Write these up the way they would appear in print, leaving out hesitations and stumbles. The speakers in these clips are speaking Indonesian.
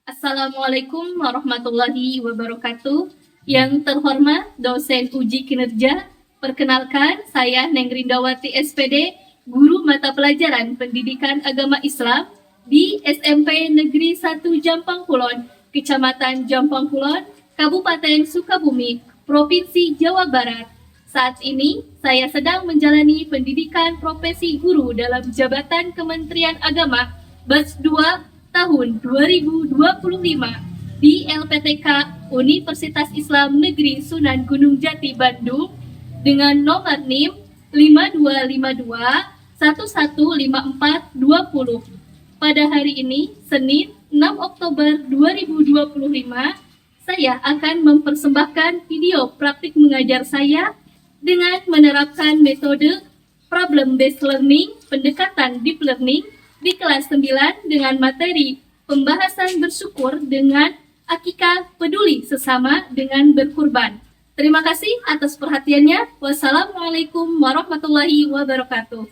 Assalamualaikum warahmatullahi wabarakatuh. Yang terhormat dosen uji kinerja, perkenalkan saya Neng Rindawati SPD, guru mata pelajaran Pendidikan Agama Islam di SMP Negeri 1 Jampang Kulon, Kecamatan Jampang Kulon, Kabupaten Sukabumi, Provinsi Jawa Barat. Saat ini saya sedang menjalani pendidikan profesi guru dalam jabatan Kementerian Agama batch 2 tahun 2025 di LPTK Universitas Islam Negeri Sunan Gunung Jati Bandung dengan nomor NIM 5252 115420. Pada hari ini, Senin 6 Oktober 2025, saya akan mempersembahkan video praktik mengajar saya dengan menerapkan metode problem based learning, pendekatan deep learning di kelas 9 dengan materi pembahasan bersyukur dengan akikah peduli sesama dengan berkurban. Terima kasih atas perhatiannya. Wassalamualaikum warahmatullahi wabarakatuh.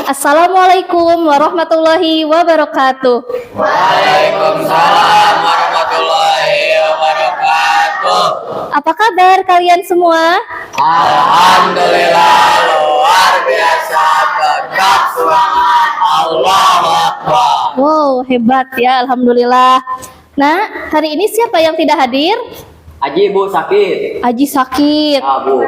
Assalamualaikum warahmatullahi wabarakatuh. Waalaikumsalam warahmatullahi wabarakatuh. Apa kabar kalian semua? Alhamdulillah luar biasa, tegak semangat, Allahu Akbar. Wow, hebat ya, alhamdulillah. Nah, hari ini siapa yang tidak hadir? Aji, Bu, sakit. Aji sakit, Bu.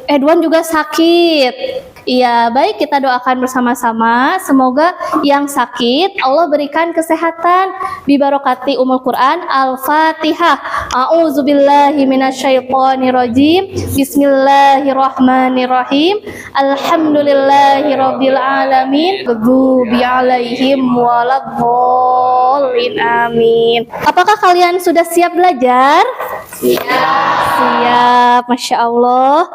Edwan juga sakit. Iya, baik, kita doakan bersama-sama. Semoga yang sakit Allah berikan kesehatan. Bibarokati Ummul Quran. Al-Fatihah. A'udzubillahi minasyaitonirrajim. Bismillahirrahmanirrahim. Alhamdulillahirabbil alamin. Maghdubi alaihim waladhdallin. Amin. Apakah kalian sudah siap belajar? Siap, Masya Allah.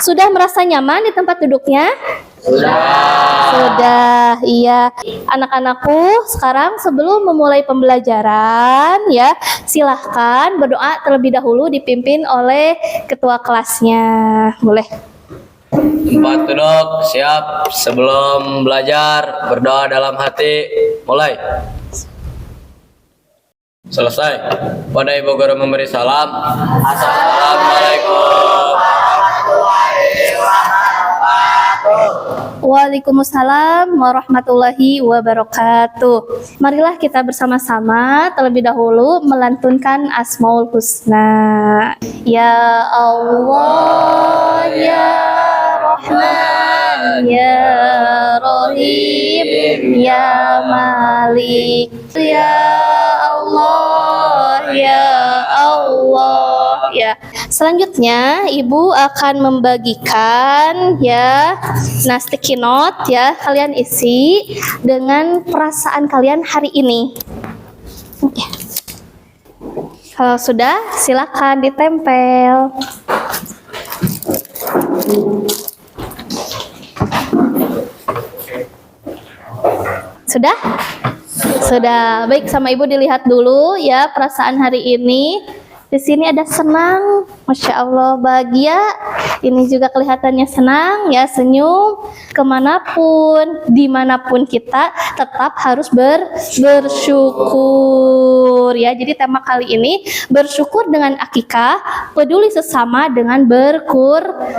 Sudah merasa nyaman di tempat duduknya? Sudah, iya. Anak-anakku, sekarang sebelum memulai pembelajaran, ya, silahkan berdoa terlebih dahulu dipimpin oleh ketua kelasnya. Boleh? Tempat duduk, siap. Sebelum belajar, berdoa dalam hati. Mulai. Selesai. Pada Ibu Guru memberi salam. Assalamualaikum warahmatullahi wabarakatuh. Waalaikumsalam warahmatullahi wabarakatuh. Marilah kita bersama-sama terlebih dahulu melantunkan Asmaul Husna. Ya Allah, ya Rahman, ya Rahim, ya Malik, ya Allah, ya Allah, ya. Selanjutnya Ibu akan membagikan ya sticky note ya, kalian isi dengan perasaan kalian hari ini. Kalau sudah, silakan ditempel. Sudah? Sudah. Baik, sama Ibu dilihat dulu ya perasaan hari ini. Di sini ada senang, Masya Allah, bahagia. Ini juga kelihatannya senang, ya, senyum. Kemanapun, dimanapun kita tetap harus bersyukur, ya. Jadi tema kali ini bersyukur dengan akikah, peduli sesama dengan berkurban,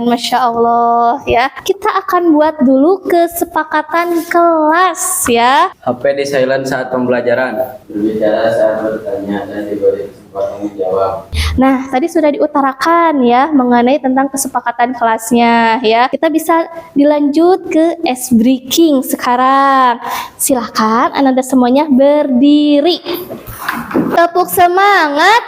Masya Allah, ya. Kita akan buat dulu kesepakatan kelas, ya. HP di silent saat pembelajaran. Berbicara saat bertanya dan diberi kesempatan menjawab. Nah, tadi sudah diutarakan ya mengenai tentang kesepakatan kelasnya ya. Kita bisa dilanjut ke ice breaking sekarang. Silahkan Anda semuanya berdiri. Tepuk semangat.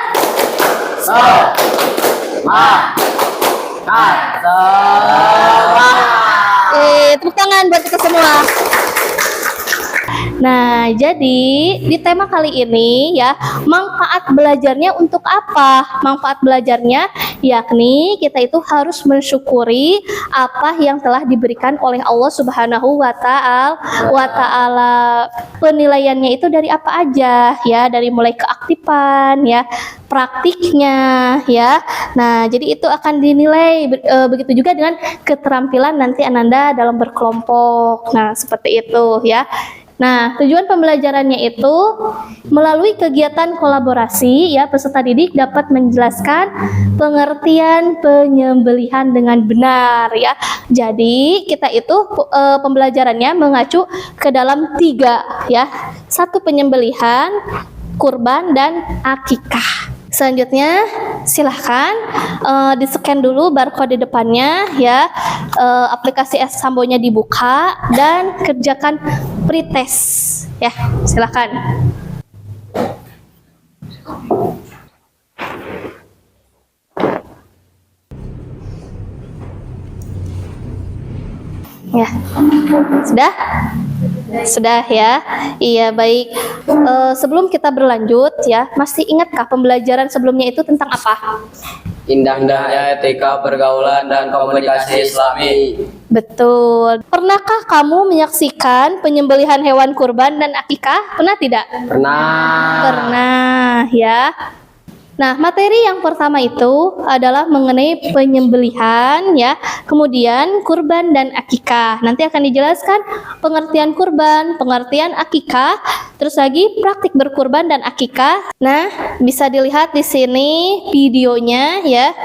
Tepuk tangan buat kita semua. Nah, jadi di tema kali ini ya, manfaat belajarnya untuk apa? Manfaat belajarnya yakni kita itu harus mensyukuri apa yang telah diberikan oleh Allah Subhanahu wa taala. Penilaiannya itu dari apa aja ya, dari mulai keaktifan ya, praktiknya ya. Nah, jadi itu akan dinilai begitu juga dengan keterampilan nanti Ananda dalam berkelompok. Nah, seperti itu ya. Nah, tujuan pembelajarannya itu melalui kegiatan kolaborasi ya peserta didik dapat menjelaskan pengertian penyembelihan dengan benar ya. Jadi kita itu pembelajarannya mengacu ke dalam 3 ya. 1 penyembelihan, kurban dan akikah. Selanjutnya silahkan di-scan dulu barcode di depannya ya, aplikasi Sambonya dibuka dan kerjakan pretest ya, silahkan. Ya, sudah? Sudah ya. Iya, baik. Sebelum kita berlanjut ya, masih ingatkah pembelajaran sebelumnya itu tentang apa? Indahnya etika pergaulan dan komunikasi Islami. Betul. Pernahkah kamu menyaksikan penyembelihan hewan kurban dan akikah? Pernah tidak? Pernah. Pernah ya. Nah, materi yang pertama itu adalah mengenai penyembelihan ya, kemudian kurban dan akikah. Nanti akan dijelaskan pengertian kurban, pengertian akikah, terus lagi praktik berkurban dan akikah. Nah, bisa dilihat di sini videonya ya.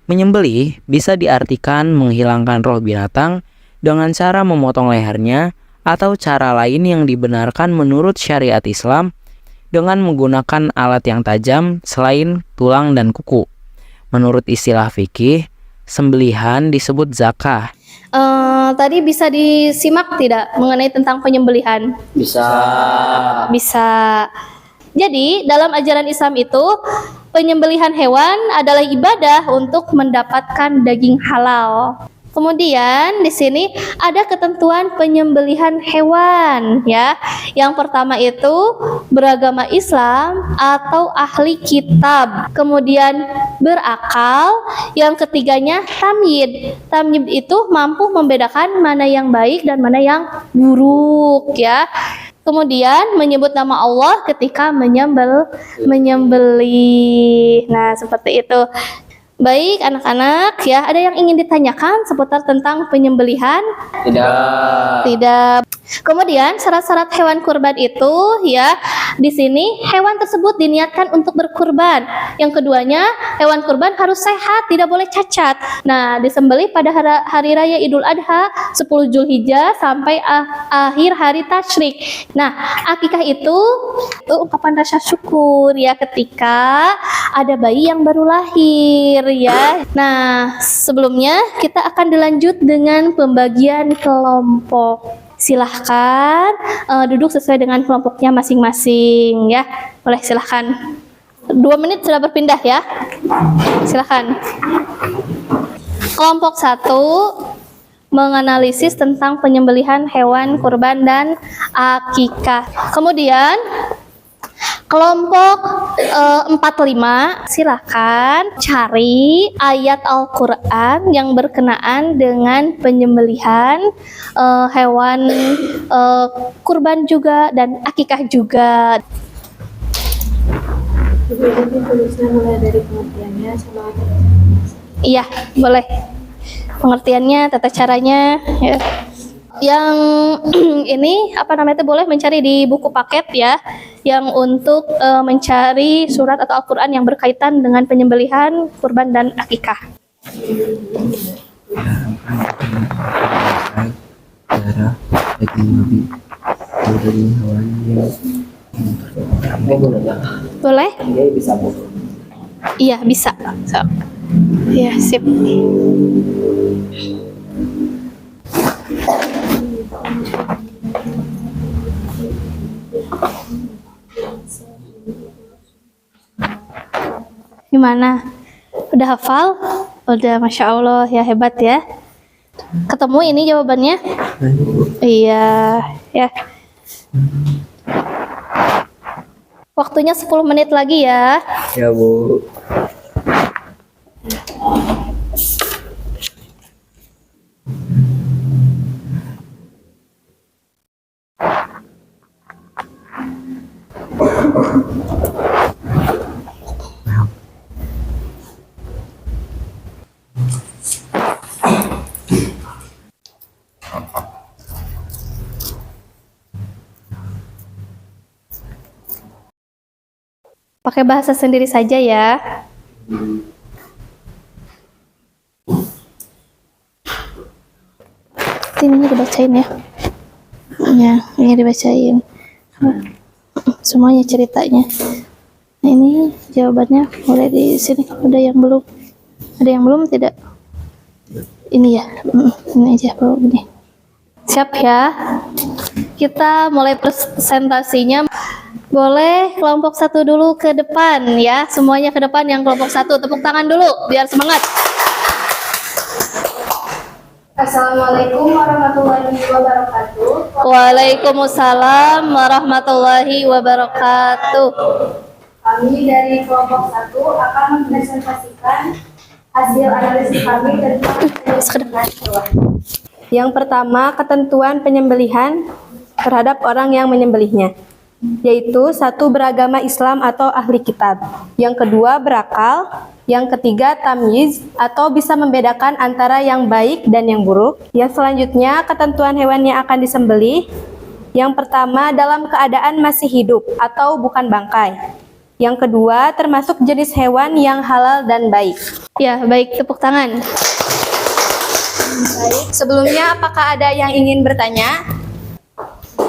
Menyembelih bisa diartikan menghilangkan roh binatang dengan cara memotong lehernya atau cara lain yang dibenarkan menurut syariat Islam dengan menggunakan alat yang tajam selain tulang dan kuku. Menurut istilah fikih, sembelihan disebut zakah. Tadi bisa disimak tidak mengenai tentang penyembelihan? Bisa. Bisa. Jadi, dalam ajaran Islam itu, penyembelihan hewan adalah ibadah untuk mendapatkan daging halal. Kemudian di sini ada ketentuan penyembelihan hewan ya. Yang pertama itu beragama Islam atau ahli kitab. Kemudian berakal. Yang ketiganya tamyid. Tamyid itu mampu membedakan mana yang baik dan mana yang buruk ya. Kemudian menyebut nama Allah ketika menyembelih. Nah, seperti itu. Baik anak-anak ya, ada yang ingin ditanyakan seputar tentang penyembelihan? Tidak. Tidak. Kemudian syarat-syarat hewan kurban itu ya, di sini hewan tersebut diniatkan untuk berkurban. Yang keduanya, hewan kurban harus sehat, tidak boleh cacat. Nah, disembelih pada hari raya Idul Adha 10 Zulhijjah sampai akhir hari tasyrik. Nah, akikah itu ungkapan rasa syukur ya ketika ada bayi yang baru lahir ya. Nah, sebelumnya kita akan dilanjut dengan pembagian kelompok. Silahkan duduk sesuai dengan kelompoknya masing-masing ya. Boleh silahkan. 2 menit sudah berpindah ya. Silahkan. Kelompok 1 menganalisis tentang penyembelihan hewan kurban dan akikah. Kemudian kelompok 45, silakan cari ayat Al-Quran yang berkenaan dengan penyembelihan hewan kurban juga dan akikah juga. Mulai dari pengertiannya sama Iya, boleh. Pengertiannya, tata caranya ya. Yang ini apa namanya itu boleh mencari di buku paket ya, yang untuk mencari surat atau Al-Quran yang berkaitan dengan penyembelihan kurban dan akikah. Darah daging babi dari hewan yang Boleh? Iya bisa. So. Iya sip. Gimana? Udah hafal? Udah, Masya Allah ya, hebat ya. Ketemu ini jawabannya? Iya, ya. Waktunya 10 menit lagi ya. Ya, Bu. Pakai bahasa sendiri saja ya. Ini dibacain ya. Ya, ini dibacain. Semuanya ceritanya. Nah, ini jawabannya mulai di sini. Ada yang belum? Ada yang belum tidak? Ini ya. Ini aja belum ini. Siap ya? Kita mulai presentasinya. Boleh kelompok 1 dulu ke depan ya. Semuanya ke depan yang kelompok 1. Tepuk tangan dulu biar semangat. Assalamualaikum warahmatullahi wabarakatuh. Waalaikumsalam warahmatullahi wabarakatuh. Kami dari kelompok 1 akan mempresentasikan hasil analisis kami tentang penyembelihan hewan. Yang pertama, ketentuan penyembelihan terhadap orang yang menyembelihnya, yaitu 1, beragama Islam atau ahli kitab. Yang kedua, berakal. Yang ketiga, tamyiz atau bisa membedakan antara yang baik dan yang buruk. Yang selanjutnya, ketentuan hewan yang akan disembelih. Yang pertama, dalam keadaan masih hidup atau bukan bangkai. Yang kedua, termasuk jenis hewan yang halal dan baik. Ya, baik, tepuk tangan. Baik, sebelumnya apakah ada yang ingin bertanya?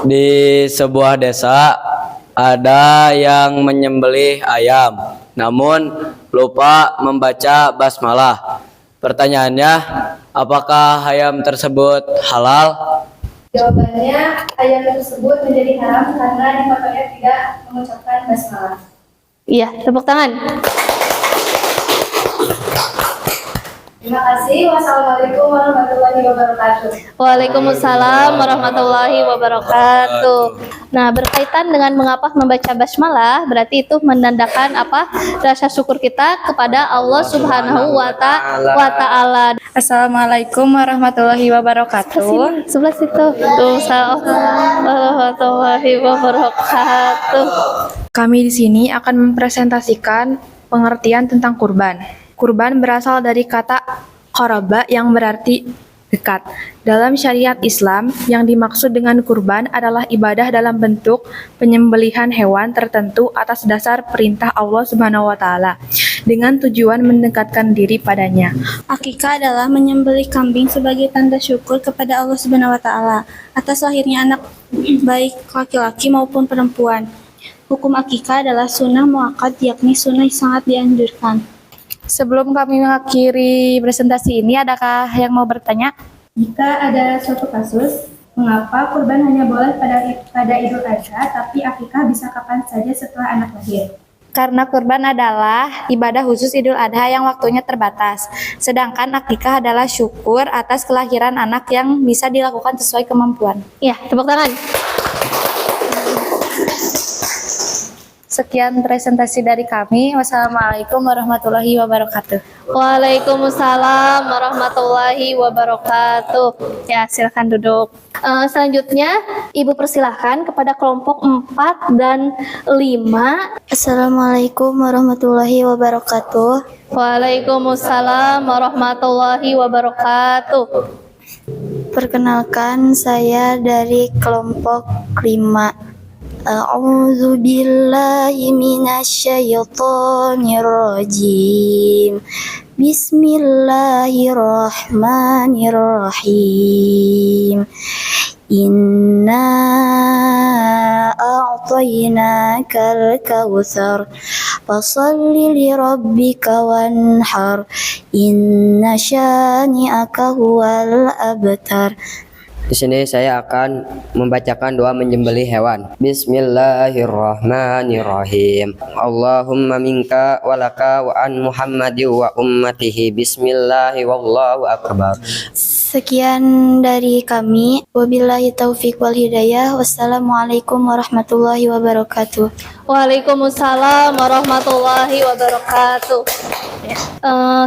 Di sebuah desa ada yang menyembelih ayam, namun lupa membaca basmalah. Pertanyaannya, apakah ayam tersebut halal? Jawabannya, ayam tersebut menjadi haram karena dipotongnya tidak mengucapkan basmalah. Iya, tepuk tangan. Terima kasih. Wassalamualaikum warahmatullahi wabarakatuh. Waalaikumsalam warahmatullahi wabarakatuh. Nah, berkaitan dengan mengapa membaca basmalah, berarti itu menandakan apa? Rasa syukur kita kepada Allah Subhanahu wa Ta'ala. Assalamualaikum warahmatullahi wabarakatuh. Sebelah situ. Waalaikumsalam warahmatullahi wabarakatuh. Kami di sini akan mempresentasikan pengertian tentang kurban. Kurban berasal dari kata qaraba yang berarti dekat. Dalam syariat Islam, yang dimaksud dengan kurban adalah ibadah dalam bentuk penyembelihan hewan tertentu atas dasar perintah Allah Subhanahu wa Ta'ala dengan tujuan mendekatkan diri padanya. Akikah adalah menyembelih kambing sebagai tanda syukur kepada Allah Subhanahu wa Ta'ala atas lahirnya anak baik laki-laki maupun perempuan. Hukum akikah adalah sunnah muakkad, yakni sunnah yang sangat dianjurkan. Sebelum kami mengakhiri presentasi ini, adakah yang mau bertanya? Jika ada suatu kasus, mengapa kurban hanya boleh pada Idul Adha, tapi akikah bisa kapan saja setelah anak lahir? Karena kurban adalah ibadah khusus Idul Adha yang waktunya terbatas. Sedangkan akikah adalah syukur atas kelahiran anak yang bisa dilakukan sesuai kemampuan. Ya, tepuk tangan. Sekian presentasi dari kami. Wassalamualaikum warahmatullahi wabarakatuh. Waalaikumsalam warahmatullahi wabarakatuh. Ya, silakan duduk. Selanjutnya, Ibu persilahkan kepada kelompok 4 dan 5. Assalamualaikum warahmatullahi wabarakatuh. Waalaikumsalam warahmatullahi wabarakatuh. Perkenalkan, saya dari kelompok 5. A'udzu billahi minasyaitonir rajim. Bismillahirrahmanirrahim. Inna a'tainakal kautsar fasholli lirabbika wanhar. Inna syani'aka huwal abtar. Di sini saya akan membacakan doa menyembelih hewan. Bismillahirrahmanirrahim. Allahumma minka walaka wa an Muhammadi wa ummatihi. Bismillahi wallahu akbar. Sekian dari kami. Wabillahi taufiq wal hidayah. Wassalamualaikum warahmatullahi wabarakatuh. Waalaikumsalam warahmatullahi wabarakatuh.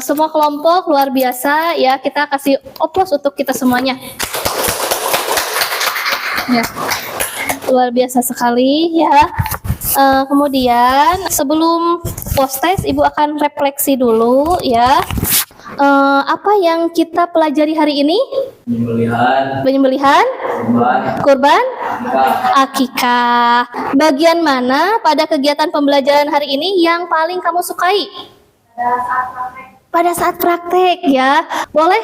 Semua kelompok luar biasa ya, kita kasih oplos untuk kita semuanya. Ya, luar biasa sekali ya. Kemudian sebelum post test, Ibu akan refleksi dulu ya. Apa yang kita pelajari hari ini? Penyembelihan, Penyembelihan, kurban, kurban, Akikah. Bagian mana pada kegiatan pembelajaran hari ini yang paling kamu sukai? Pada saat praktek ya. Boleh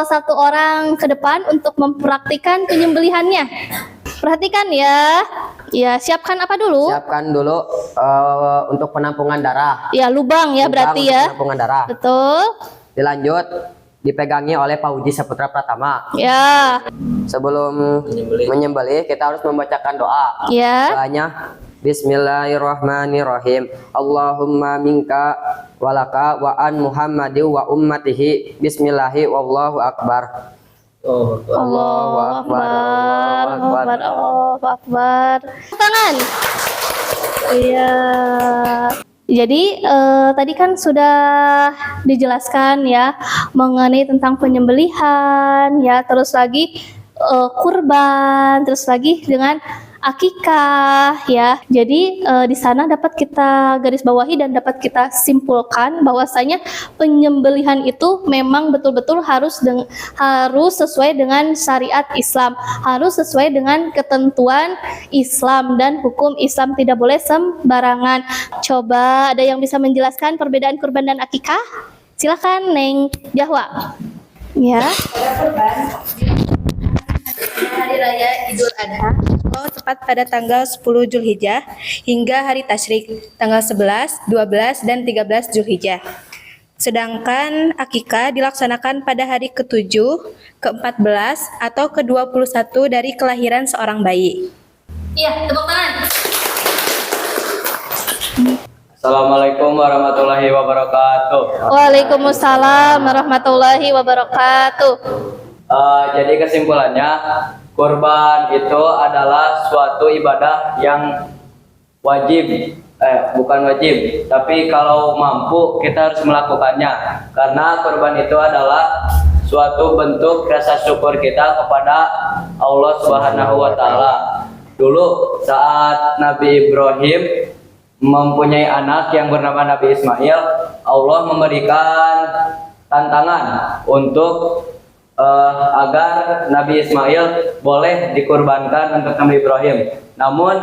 satu orang ke depan untuk mempraktikkan penyembelihannya. Perhatikan ya. Ya, siapkan apa dulu? Siapkan dulu untuk penampungan darah. Ya, lubang ya berarti Lubang ya. untuk penampungan darah. Betul. Dilanjut dipegangi oleh Pak Uji Saputra Pratama. Ya. Sebelum menyembelih kita harus membacakan doa. Ya. Doanya Bismillahirrahmanirrahim. Allahumma minka walaka wa an Muhammadi wa ummatihi. Bismillahi wallahu akbar. Allahu Akbar, Allahu Akbar, Allahu Akbar. Tangan. Iya. Jadi tadi kan sudah dijelaskan ya mengenai tentang penyembelihan ya, terus lagi kurban, terus lagi dengan akikah ya. Jadi di sana dapat kita garis bawahi dan dapat kita simpulkan bahwasanya penyembelihan itu memang betul-betul harus sesuai dengan syariat Islam, harus sesuai dengan ketentuan Islam dan hukum Islam, tidak boleh sembarangan. Coba ada yang bisa menjelaskan perbedaan kurban dan akikah? Silakan Neng Jahwa. Ya. Hari Raya Idul Adha tepat pada tanggal 10 Zulhijjah hingga hari tasyrik tanggal 11, 12, dan 13 Zulhijjah. Sedangkan akikah dilaksanakan pada hari ke-7, ke-14, atau ke-21 dari kelahiran seorang bayi. Iya, tepuk tangan. Assalamualaikum warahmatullahi wabarakatuh. Waalaikumsalam warahmatullahi wabarakatuh. Jadi kesimpulannya, kurban itu adalah suatu ibadah yang wajib, bukan wajib, tapi kalau mampu kita harus melakukannya. Karena kurban itu adalah suatu bentuk rasa syukur kita kepada Allah Subhanahu wa Ta'ala. Dulu saat Nabi Ibrahim mempunyai anak yang bernama Nabi Ismail, Allah memberikan tantangan untuk agar Nabi Ismail boleh dikurbankan untuk Nabi Ibrahim. Namun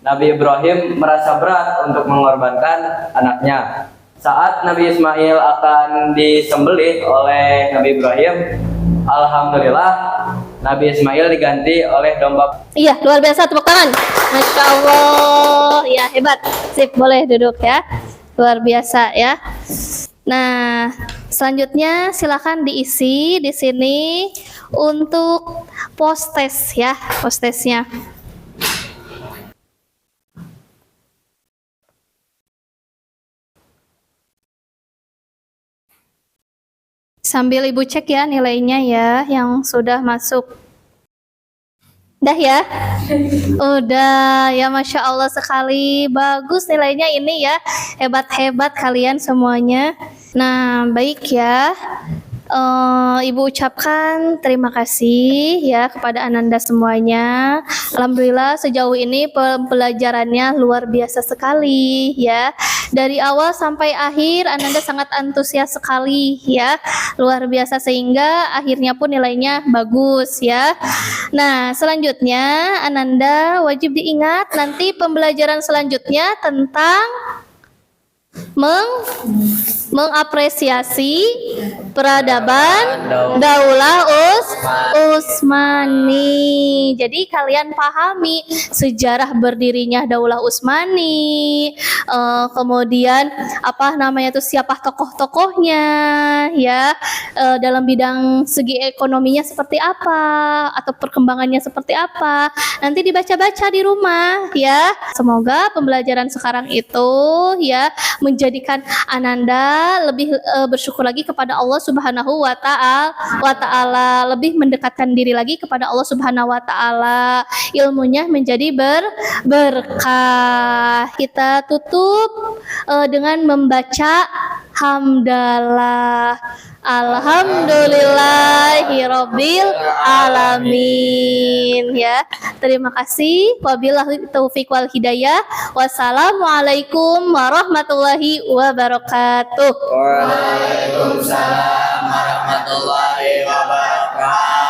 Nabi Ibrahim merasa berat untuk mengorbankan anaknya. Saat Nabi Ismail akan disembelih oleh Nabi Ibrahim, alhamdulillah Nabi Ismail diganti oleh domba. Iya, luar biasa, tepuk tangan. Masya Allah, ya hebat. Sip, boleh duduk ya. Luar biasa ya. Nah, selanjutnya silakan diisi di sini untuk postes ya, postesnya. Sambil Ibu cek ya nilainya ya yang sudah masuk. Udah ya? Udah ya, Masya Allah sekali. Bagus nilainya ini ya. Hebat-hebat kalian semuanya. Nah, baik ya. Ibu ucapkan terima kasih ya kepada Ananda semuanya. Alhamdulillah sejauh ini pembelajarannya luar biasa sekali ya. Dari awal sampai akhir Ananda sangat antusias sekali ya. Luar biasa sehingga akhirnya pun nilainya bagus ya. Nah, selanjutnya Ananda wajib diingat nanti pembelajaran selanjutnya tentang mengapresiasi peradaban Daulah Utsmani. Jadi kalian pahami sejarah berdirinya Daulah Utsmani, kemudian apa namanya itu siapa tokoh-tokohnya ya, dalam bidang segi ekonominya seperti apa atau perkembangannya seperti apa. Nanti dibaca-baca di rumah ya. Semoga pembelajaran sekarang itu ya menjadikan Ananda lebih bersyukur lagi kepada Allah Subhanahu wa Ta'ala, lebih mendekatkan diri lagi kepada Allah Subhanahu wa Ta'ala, ilmunya menjadi berkah. Kita tutup dengan membaca hamdalah. Alhamdulillahirabbil alamin ya. Terima kasih. Wabillahi taufiq wal hidayah. Wassalamualaikum warahmatullahi wabarakatuh. Waalaikumsalam warahmatullahi wabarakatuh.